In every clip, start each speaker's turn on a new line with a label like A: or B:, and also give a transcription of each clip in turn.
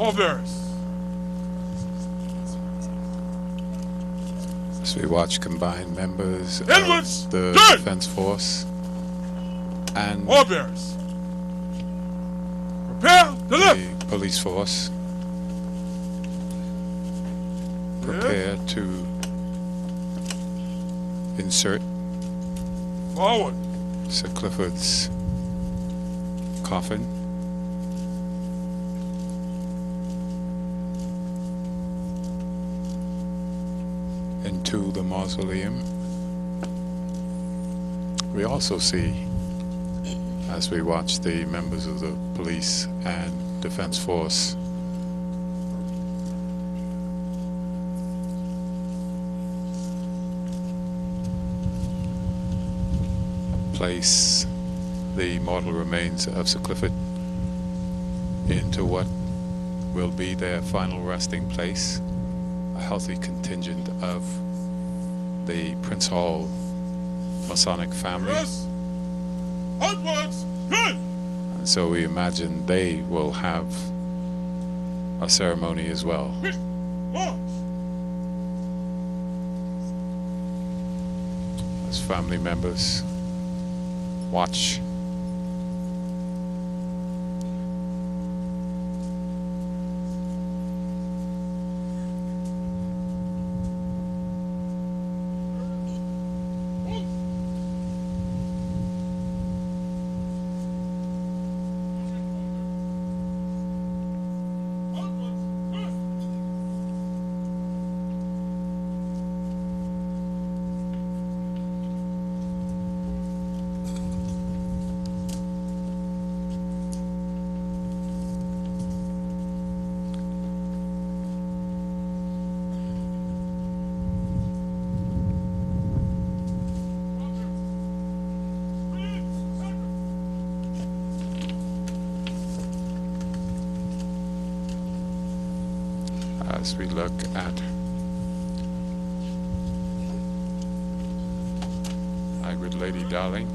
A: Others.
B: As we watch combined members of
A: Inwards.
B: the
A: Good.
B: Defense Force and
A: Others. Prepare to lift.
B: the police force prepare to insert
A: Forward.
B: Sir Clifford's coffin into the mausoleum. We also see, as we watch the members of the police and defense force place the mortal remains of Sir Clifford into what will be their final resting place, a healthy contingent of the Prince Hall Masonic family.
A: Yes. Onwards. Good.
B: And so we imagine they will have a ceremony as well.
A: March.
B: As family members watch as we look at my good Lady Darling.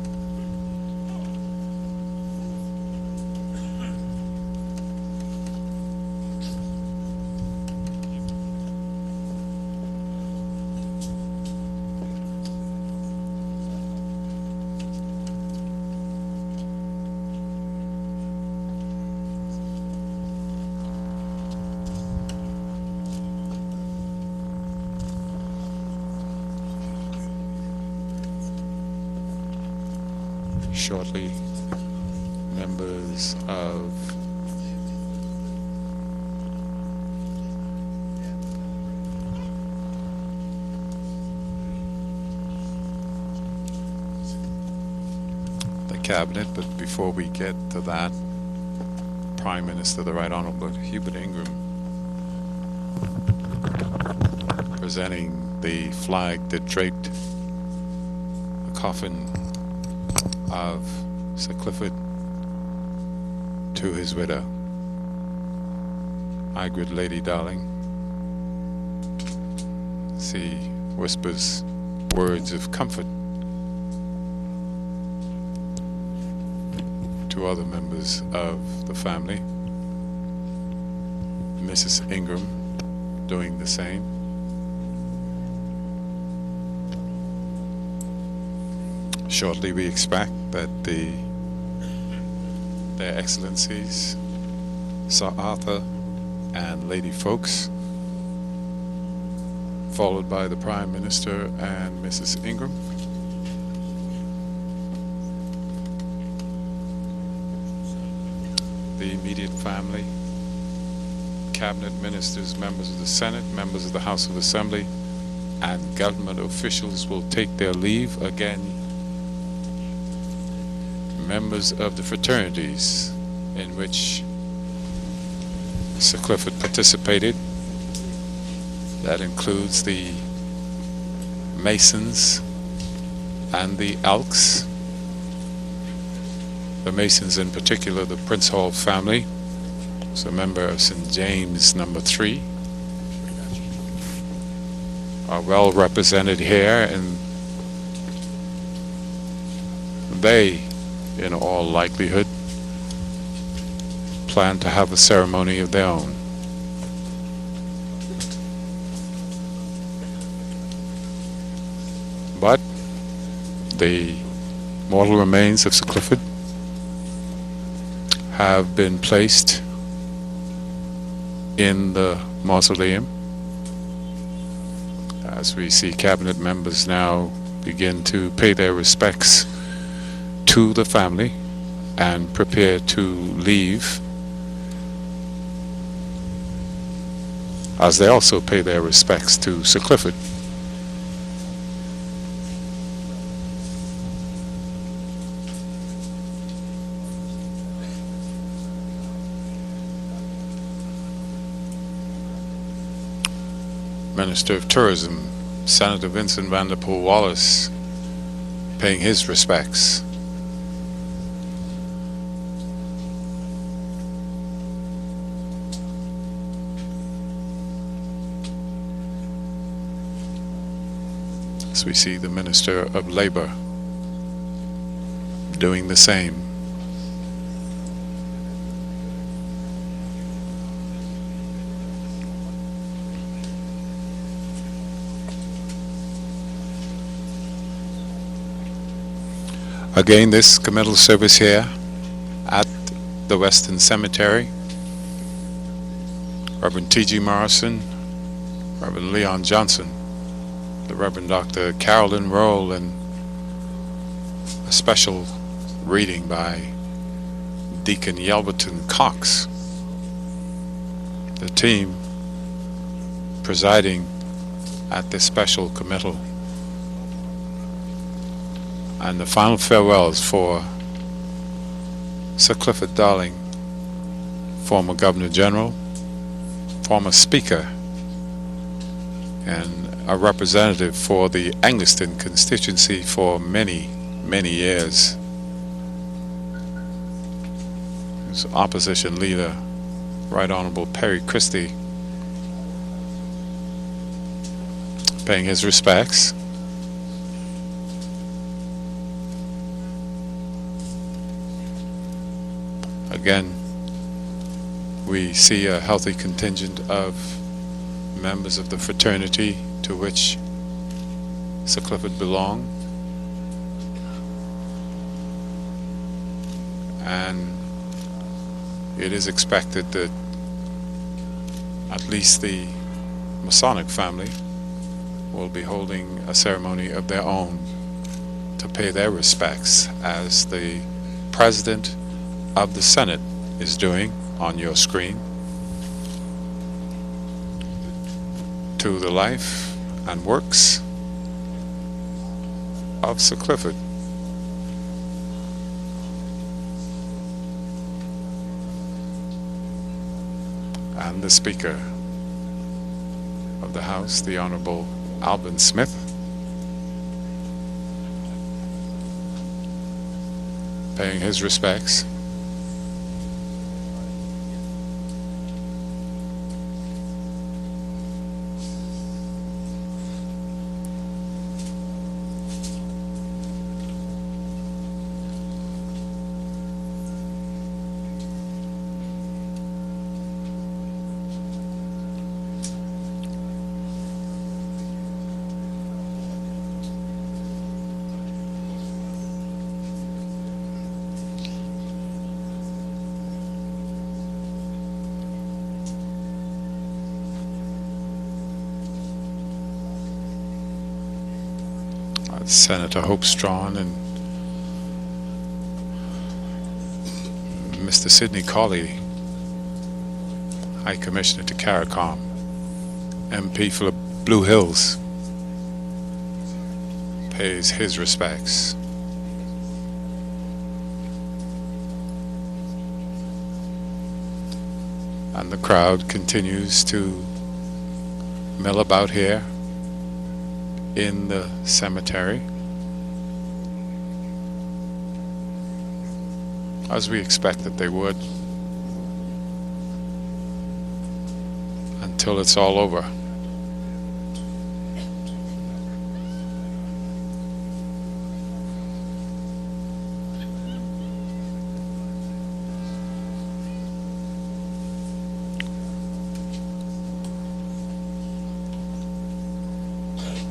B: Shortly, members of the cabinet, but before we get to that, Prime Minister, the Right Honorable Hubert Ingram, presenting the flag that draped the coffin of Sir Clifford to his widow. My good Lady Darling, she whispers words of comfort to other members of the family. Mrs. Ingram doing the same. Shortly we expect that their excellencies Sir Arthur and Lady Ffoulkes, followed by the Prime Minister and Mrs. Ingram, the immediate family, cabinet ministers, members of the Senate, members of the House of Assembly, and government officials will take their leave. Again, members of the fraternities in which Sir Clifford participated. That includes the Masons and the Elks. The Masons in particular, the Prince Hall family, is a member of St. James No. 3, are well represented here, and they, in all likelihood, plan to have a ceremony of their own. But the mortal remains of Sir Clifford have been placed in the mausoleum as we see cabinet members now begin to pay their respects to the family and prepare to leave, as they also pay their respects to Sir Clifford. Minister of Tourism, Senator Vincent Vanderpool Wallace, paying his respects. As we see the Minister of Labor doing the same. Again, this committal service here at the Western Cemetery. Reverend T.G. Morrison, Reverend Leon Johnson, the Reverend Dr. Carolyn Roll, and a special reading by Deacon Yelverton Cox. The team presiding at this special committal. And the final farewells for Sir Clifford Darling, former Governor General, former Speaker, and a representative for the Angliston constituency for many, many years. His opposition leader, Right Honorable Perry Christie, paying his respects. Again, we see a healthy contingent of members of the fraternity to which Sir Clifford belonged, and it is expected that at least the Masonic family will be holding a ceremony of their own to pay their respects, as the President of the Senate is doing on your screen, to the life and works of Sir Clifford. And the Speaker of the House, the Honorable Alvin Smith, paying his respects. Senator Hope Strawn and Mr. Sidney Colley, High Commissioner to CARICOM, MP for Blue Hills, pays his respects. And the crowd continues to mill about here in the cemetery, as we expected they would, until it's all over.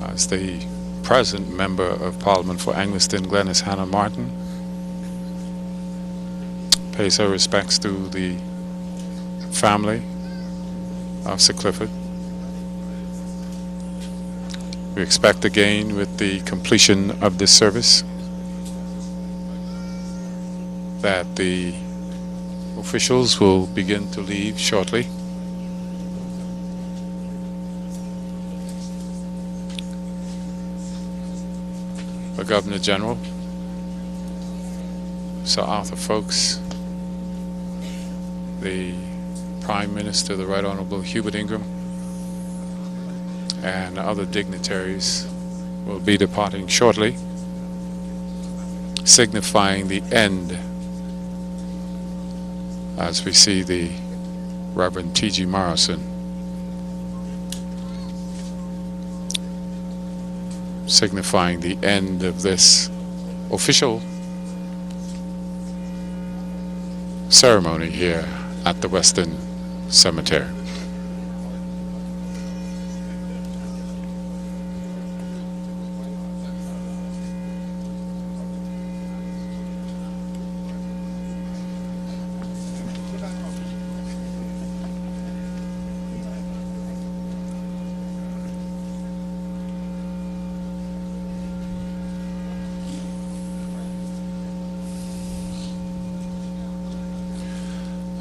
B: As the present Member of Parliament for Angliston Glennis Hannah Martin pays her respects to the family of Sir Clifford. We expect again, with the completion of this service, that the officials will begin to leave shortly. The Governor General, Sir Arthur Folkes, the Prime Minister, the Right Honourable Hubert Ingram, and other dignitaries will be departing shortly, signifying the end, as we see the Reverend T.G. Morrison signifying the end of this official ceremony here at the Western Cemetery.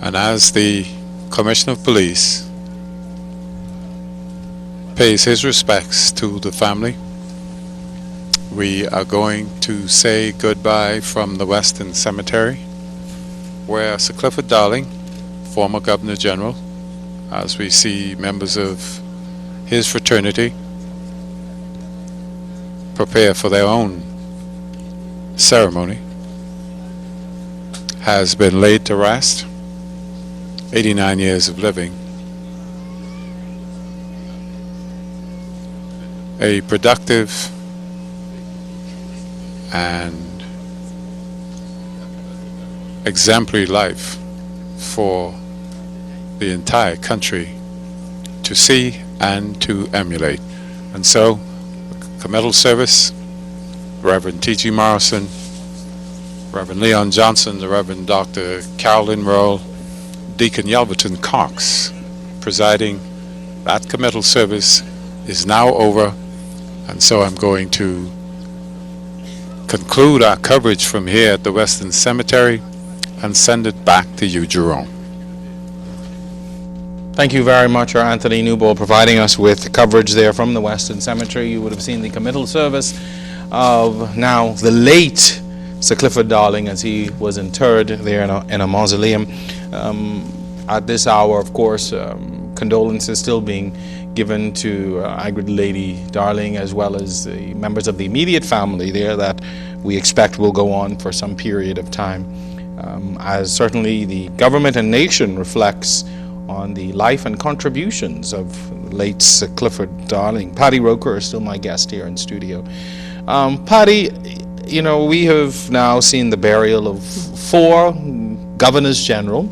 B: And as the Commissioner of Police pays his respects to the family, we are going to say goodbye from the Western Cemetery, where Sir Clifford Darling, former Governor General, as we see members of his fraternity prepare for their own ceremony, has been laid to rest. 89 years of living, a productive and exemplary life for the entire country to see and to emulate. And so, committal service, Reverend T.G. Morrison, Reverend Leon Johnson, the Reverend Dr. Carolyn Roll, Deacon Yelverton Cox presiding. That committal service is now over, and so I'm going to conclude our coverage from here at the Western Cemetery and send it back to you, Jerome.
C: Thank you very much, Anthony Newbold, providing us with coverage there from the Western Cemetery. You would have seen the committal service of now the late Sir Clifford Darling as he was interred there in a mausoleum. At this hour, of course, condolences still being given to Agrid Lady Darling, as well as the members of the immediate family there that we expect will go on for some period of time, as certainly the government and nation reflects on the life and contributions of late Sir Clifford Darling. Paddy Roker is still my guest here in studio. Paddy, you know, we have now seen the burial of 4 governors general.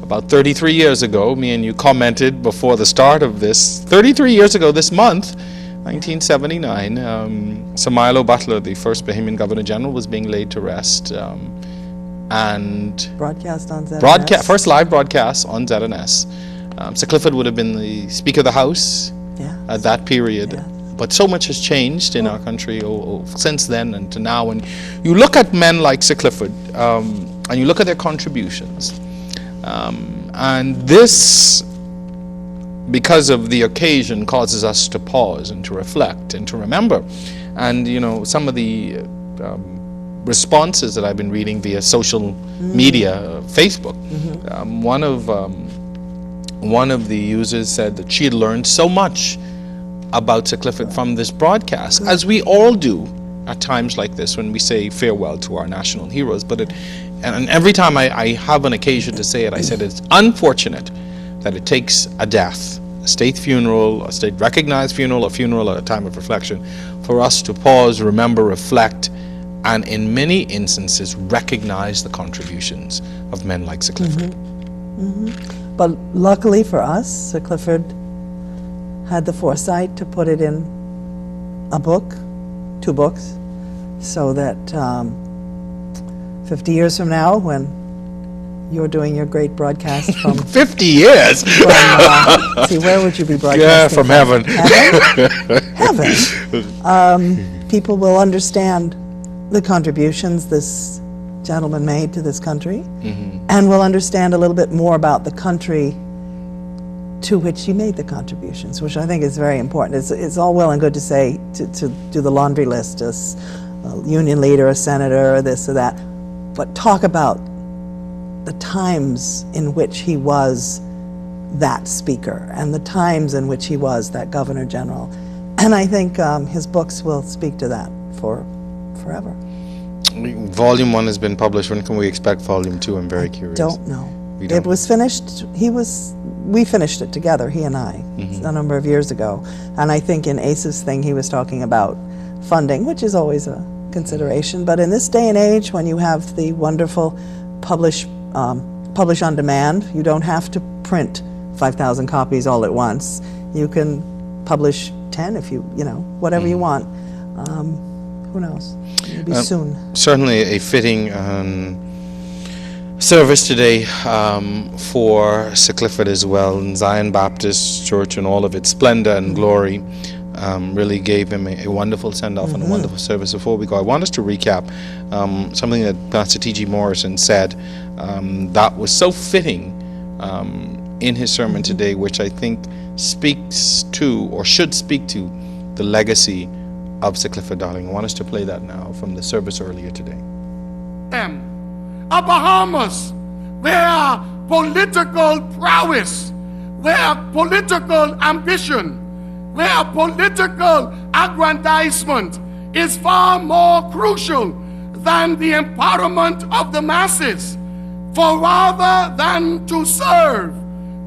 C: About 33 years ago, me and you commented before the start of this, 33 years ago this month, 1979, Sir Milo Butler, the first Bahamian Governor General, was being laid to rest. And
D: broadcast on ZNS.
C: First live broadcast on ZNS. Sir Clifford would have been the Speaker of the House at that period. Yeah. But so much has changed in our country since then and to now. And you look at men like Sir Clifford, and you look at their contributions. And this, because of the occasion, causes us to pause and to reflect and to remember. And, you know, some of the responses that I've been reading via social media, Facebook, one of the users said that she had learned so much about Sir Clifford from this broadcast, as we all do at times like this when we say farewell to our national heroes. But and every time I have an occasion to say it, I said it's unfortunate that it takes a death, a state funeral, a state recognized funeral, a funeral at a time of reflection, for us to pause, remember, reflect, and in many instances recognize the contributions of men like Sir Clifford.
D: But luckily for us, Sir Clifford had the foresight to put it in a book 2 books, so that 50 years from now, when you're doing your great broadcast from,
C: 50 years?
D: see, where would you be broadcasting?
C: Yeah, from heaven.
D: Heaven. People will understand the contributions this gentleman made to this country, and will understand a little bit more about the country to which he made the contributions, which I think is very important. It's all well and good to say, to do the laundry list as a union leader, a senator, or this or that, but talk about the times in which he was that speaker and the times in which he was that governor general. And I think his books will speak to that for forever.
C: Volume 1 has been published. When can we expect Volume 2? I'm very curious.
D: Don't know.
C: We don't.
D: It was finished, we finished it together, he and I, a number of years ago. And I think in Ace's thing he was talking about funding, which is always a consideration. But in this day and age, when you have the wonderful publish on demand, you don't have to print 5,000 copies all at once. You can publish 10 if you whatever you want. Who knows? Maybe soon.
C: Certainly a fitting service today for Sir Clifford as well, and Zion Baptist Church and all of its splendor and glory. Really gave him a wonderful send-off and a wonderful service. Before we go, I want us to recap something that Pastor T.G. Morrison said that was so fitting in his sermon today, which I think speaks to, or should speak to, the legacy of Sir Clifford Darling. I want us to play that now from the service earlier today.
A: A Bahamas where political prowess, where political ambition, where political aggrandizement is far more crucial than the empowerment of the masses. For rather than to serve,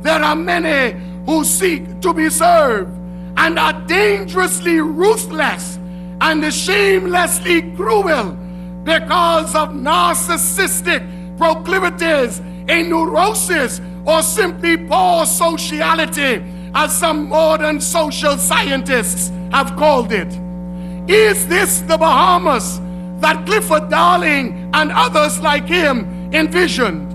A: there are many who seek to be served and are dangerously ruthless and shamelessly cruel because of narcissistic proclivities, a neurosis, or simply poor sociality, as some modern social scientists have called it. Is this the Bahamas that Clifford Darling and others like him envisioned?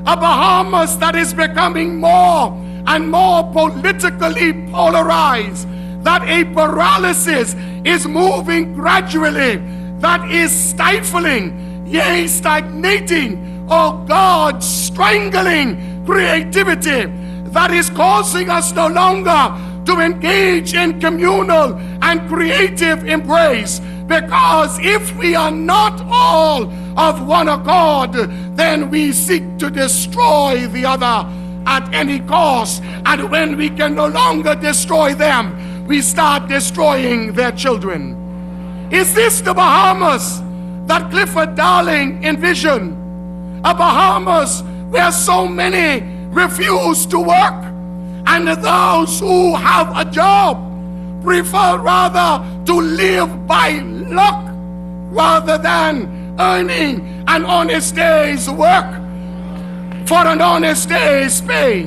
A: A Bahamas that is becoming more and more politically polarized, that a paralysis is moving gradually, that is stifling, yea, stagnating, oh God, strangling creativity, that is causing us no longer to engage in communal and creative embrace. Because if we are not all of one accord, then we seek to destroy the other at any cost. And when we can no longer destroy them, we start destroying their children. Is this the Bahamas that Clifford Darling envisioned? A Bahamas where so many refuse to work, and those who have a job prefer rather to live by luck rather than earning an honest day's work for an honest day's pay.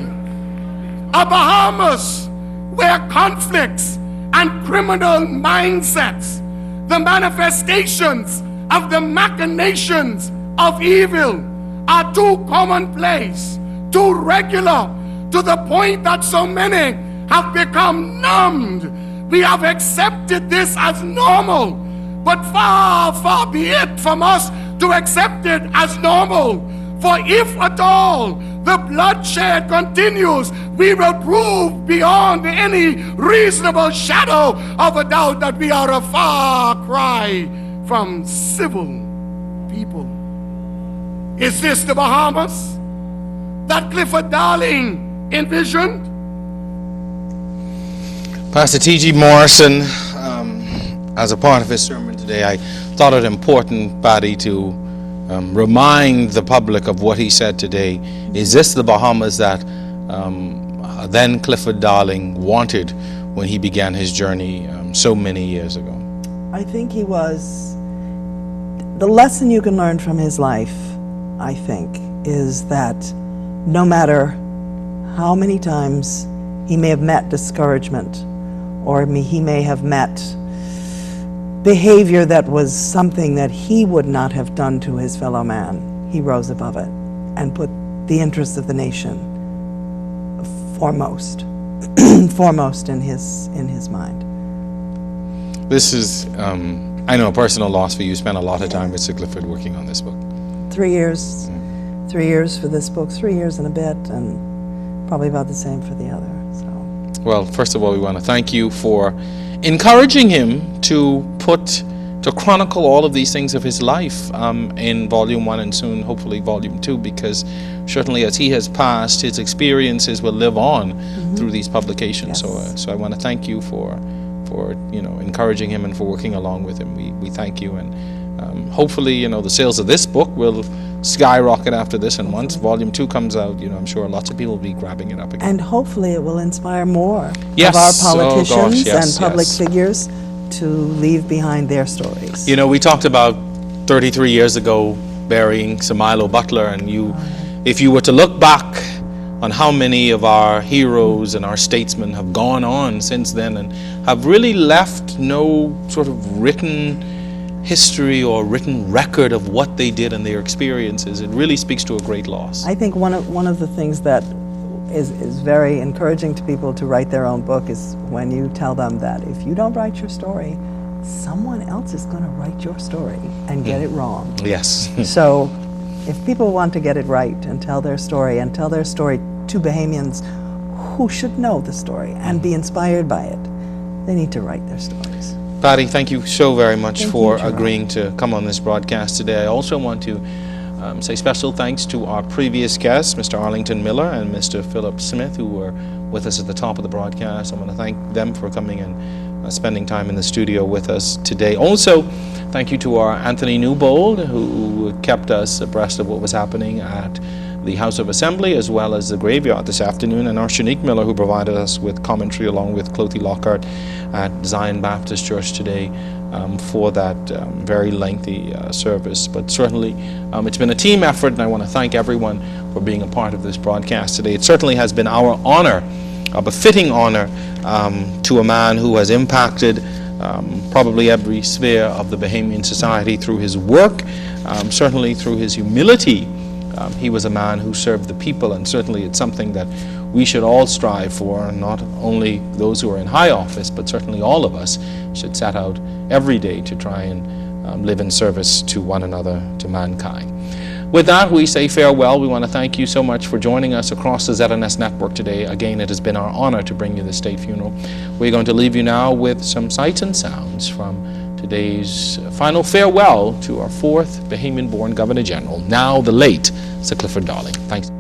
A: A Bahamas where conflicts and criminal mindsets, the manifestations of the machinations of evil, are too commonplace, too regular, to the point that so many have become numbed. We have accepted this as normal, but far, far be it from us to accept it as normal. For if at all the bloodshed continues, we will prove beyond any reasonable shadow of a doubt that we are a far cry from civil people. Is this the Bahamas that Clifford Darling envisioned?
C: Pastor T.G. Morrison, as a part of his sermon today, I thought it important, Patty, to remind the public of what he said today. Is this the Bahamas that then Clifford Darling wanted when he began his journey so many years ago?
D: I think he was, the lesson you can learn from his life, I think, is that no matter how many times he may have met discouragement, or he may have met behavior that was something that he would not have done to his fellow man, he rose above it and put the interests of the nation foremost, foremost in his mind.
C: This is, I know, a personal loss for you. You spent a lot of time with Sir Clifford working on this book.
D: 3 years. 3 years for this book, 3 years and a bit, and probably about the same for the other. So,
C: Well, first of all, we want to thank you for encouraging him to chronicle all of these things of his life in Volume 1 and soon, hopefully, Volume 2, because certainly as he has passed, his experiences will live on through these publications.
D: Yes.
C: So I want to thank you for encouraging him and for working along with him. We thank you, and hopefully, the sales of this book will skyrocket after this, and once Volume 2 comes out, I'm sure lots of people will be grabbing it up again.
D: and hopefully it will inspire more
C: Yes.
D: of our
C: Oh,
D: politicians
C: gosh, yes,
D: and public
C: yes.
D: figures to leave behind their stories.
C: We talked about 33 years ago burying Sir Milo Butler, and if you were to look back on how many of our heroes and our statesmen have gone on since then and have really left no sort of written history or written record of what they did and their experiences, it really speaks to a great loss.
D: I think one of the things that is very encouraging to people to write their own book is when you tell them that if you don't write your story, someone else is going to write your story and get it wrong.
C: Yes.
D: So if people want to get it right and tell their story to Bahamians who should know the story and be inspired by it, they need to write their stories.
C: Patty, thank you so very much
D: Thank
C: for
D: you, Gerard.
C: agreeing to come on this broadcast today. I also want to say special thanks to our previous guests, Mr. Arlington Miller and Mr. Philip Smith, who were with us at the top of the broadcast. I want to thank them for coming and spending time in the studio with us today. Also, thank you to our Anthony Newbold, who kept us abreast of what was happening at the House of Assembly as well as the graveyard this afternoon, and our Shanique Miller, who provided us with commentary along with Clothy Lockhart at Zion Baptist Church today for that very lengthy service. But certainly it's been a team effort, and I want to thank everyone for being a part of this broadcast today. It certainly has been our honor, a befitting honor, to a man who has impacted probably every sphere of the Bahamian society through his work, certainly through his humility. He was a man who served the people, and certainly it's something that we should all strive for, not only those who are in high office, but certainly all of us should set out every day to try and live in service to one another, to mankind. With that, we say farewell. We want to thank you so much for joining us across the ZNS network today. Again, it has been our honor to bring you the state funeral. We're going to leave you now with some sights and sounds from today's final farewell to our fourth Bahamian-born Governor General, now the late Sir Clifford Darling. Thanks.